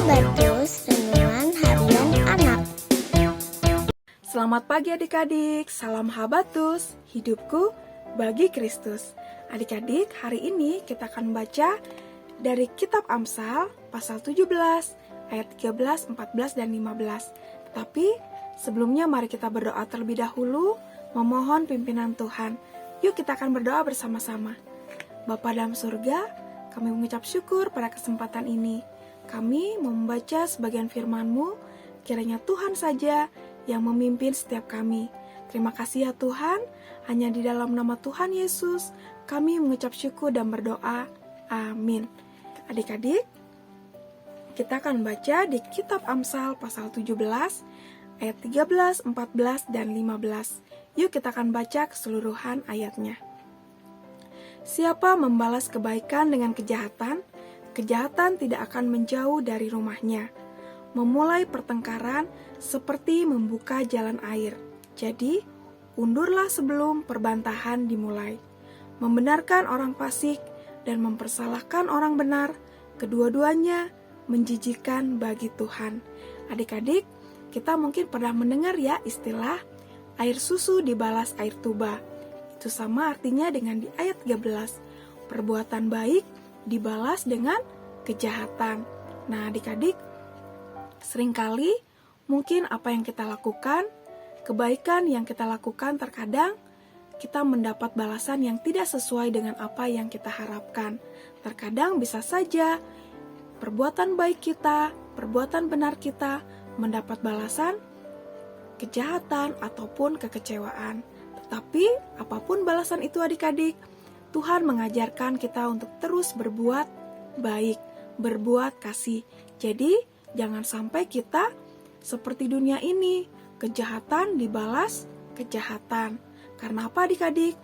Habatus Renungan Harian Anak. Selamat pagi adik-adik, salam Habatus, hidupku bagi Kristus. Adik-adik, hari ini kita akan baca dari kitab Amsal pasal 17 ayat 13, 14, dan 15. Tetapi sebelumnya mari kita berdoa terlebih dahulu, memohon pimpinan Tuhan. Yuk kita akan berdoa bersama-sama. Bapa dalam surga, kami mengucap syukur pada kesempatan ini. Kami mau membaca sebagian firman-Mu, kiranya Tuhan saja yang memimpin setiap kami. Terima kasih ya Tuhan, hanya di dalam nama Tuhan Yesus, kami mengucap syukur dan berdoa. Amin. Adik-adik, kita akan baca di kitab Amsal pasal 17, ayat 13, 14, dan 15. Yuk kita akan baca keseluruhan ayatnya. Siapa membalas kebaikan dengan kejahatan, kejahatan tidak akan menjauh dari rumahnya. Memulai pertengkaran seperti membuka jalan air. Jadi, undurlah sebelum perbantahan dimulai. Membenarkan orang fasik dan mempersalahkan orang benar, kedua-duanya menjijikkan bagi Tuhan. Adik-adik, kita mungkin pernah mendengar ya istilah air susu dibalas air tuba. Itu sama artinya dengan di ayat 13. Perbuatan baik dibalas dengan kejahatan. Nah, adik-adik, seringkali mungkin apa yang kita lakukan, kebaikan yang kita lakukan terkadang kita mendapat balasan yang tidak sesuai dengan apa yang kita harapkan. Terkadang bisa saja perbuatan baik kita, perbuatan benar kita mendapat balasan kejahatan ataupun kekecewaan. Tetapi apapun balasan itu adik-adik, Tuhan mengajarkan kita untuk terus berbuat baik, berbuat kasih. Jadi, jangan sampai kita seperti dunia ini, kejahatan dibalas kejahatan. Karena apa adik-adik?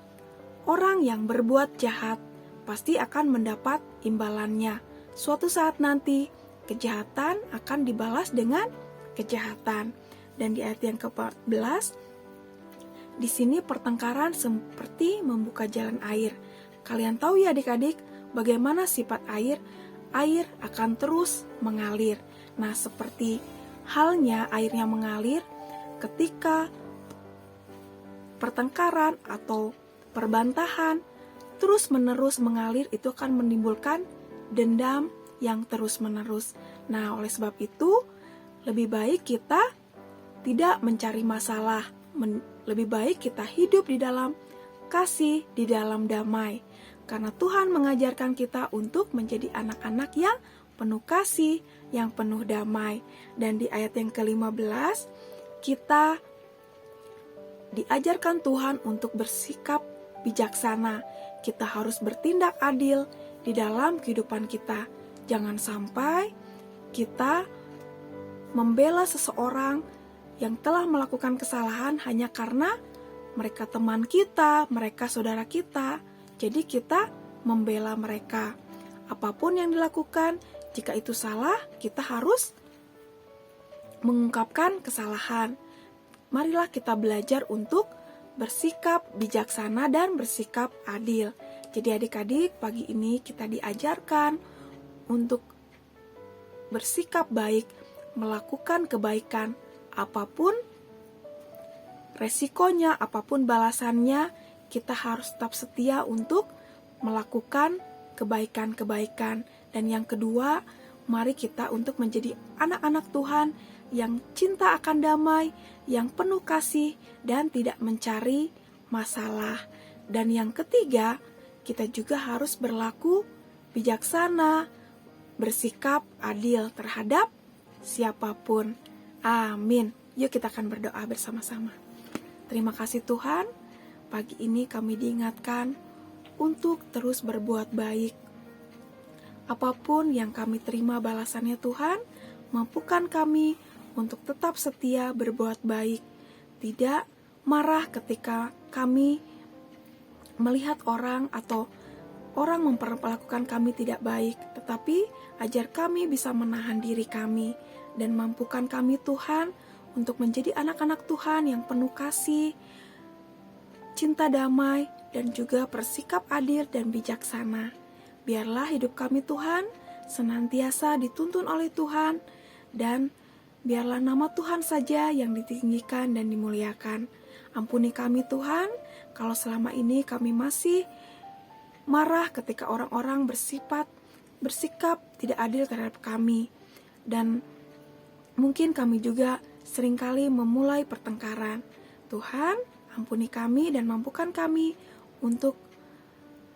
Orang yang berbuat jahat pasti akan mendapat imbalannya. Suatu saat nanti, kejahatan akan dibalas dengan kejahatan. Dan di ayat yang ke-14, di sini pertengkaran seperti membuka jalan air. Kalian tahu ya adik-adik, bagaimana sifat air? Air akan terus mengalir. Nah, seperti halnya airnya mengalir ketika pertengkaran atau perbantahan terus-menerus mengalir, itu akan menimbulkan dendam yang terus-menerus. Nah, oleh sebab itu, lebih baik kita tidak mencari masalah. Lebih baik kita hidup di dalam kasih, di dalam damai. Karena Tuhan mengajarkan kita untuk menjadi anak-anak yang penuh kasih, yang penuh damai. Dan di ayat yang ke-15, kita diajarkan Tuhan untuk bersikap bijaksana. Kita harus bertindak adil di dalam kehidupan kita. Jangan sampai kita membela seseorang yang telah melakukan kesalahan hanya karena mereka teman kita, mereka saudara kita. Jadi kita membela mereka. Apapun yang dilakukan, jika itu salah, kita harus mengungkapkan kesalahan. Marilah kita belajar untuk bersikap bijaksana dan bersikap adil. Jadi adik-adik, pagi ini kita diajarkan untuk bersikap baik, melakukan kebaikan. Apapun resikonya, apapun balasannya, kita harus tetap setia untuk melakukan kebaikan-kebaikan. Dan yang kedua, mari kita untuk menjadi anak-anak Tuhan yang cinta akan damai, yang penuh kasih, dan tidak mencari masalah. Dan yang ketiga, kita juga harus berlaku bijaksana, bersikap adil terhadap siapapun. Amin. Yuk kita akan berdoa bersama-sama. Terima kasih Tuhan, pagi ini kami diingatkan untuk terus berbuat baik. Apapun yang kami terima balasannya Tuhan, mampukan kami untuk tetap setia berbuat baik. Tidak marah ketika kami melihat orang atau orang memperlakukan kami tidak baik, tetapi ajar kami bisa menahan diri kami. Dan mampukan kami Tuhan untuk menjadi anak-anak Tuhan yang penuh kasih, cinta damai, dan juga bersikap adil dan bijaksana. Biarlah hidup kami Tuhan senantiasa dituntun oleh Tuhan, dan biarlah nama Tuhan saja yang ditinggikan dan dimuliakan. Ampuni kami Tuhan, kalau selama ini kami masih marah ketika orang-orang bersikap tidak adil terhadap kami. Dan mungkin kami juga seringkali memulai pertengkaran. Tuhan, ampuni kami dan mampukan kami untuk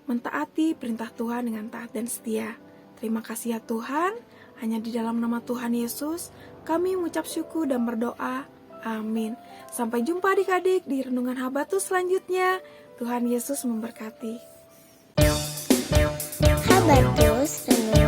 mentaati perintah Tuhan dengan taat dan setia. Terima kasih ya Tuhan, hanya di dalam nama Tuhan Yesus kami mengucap syukur dan berdoa. Amin. Sampai jumpa adik-adik di Renungan Habatus selanjutnya. Tuhan Yesus memberkati. Habatus Renungan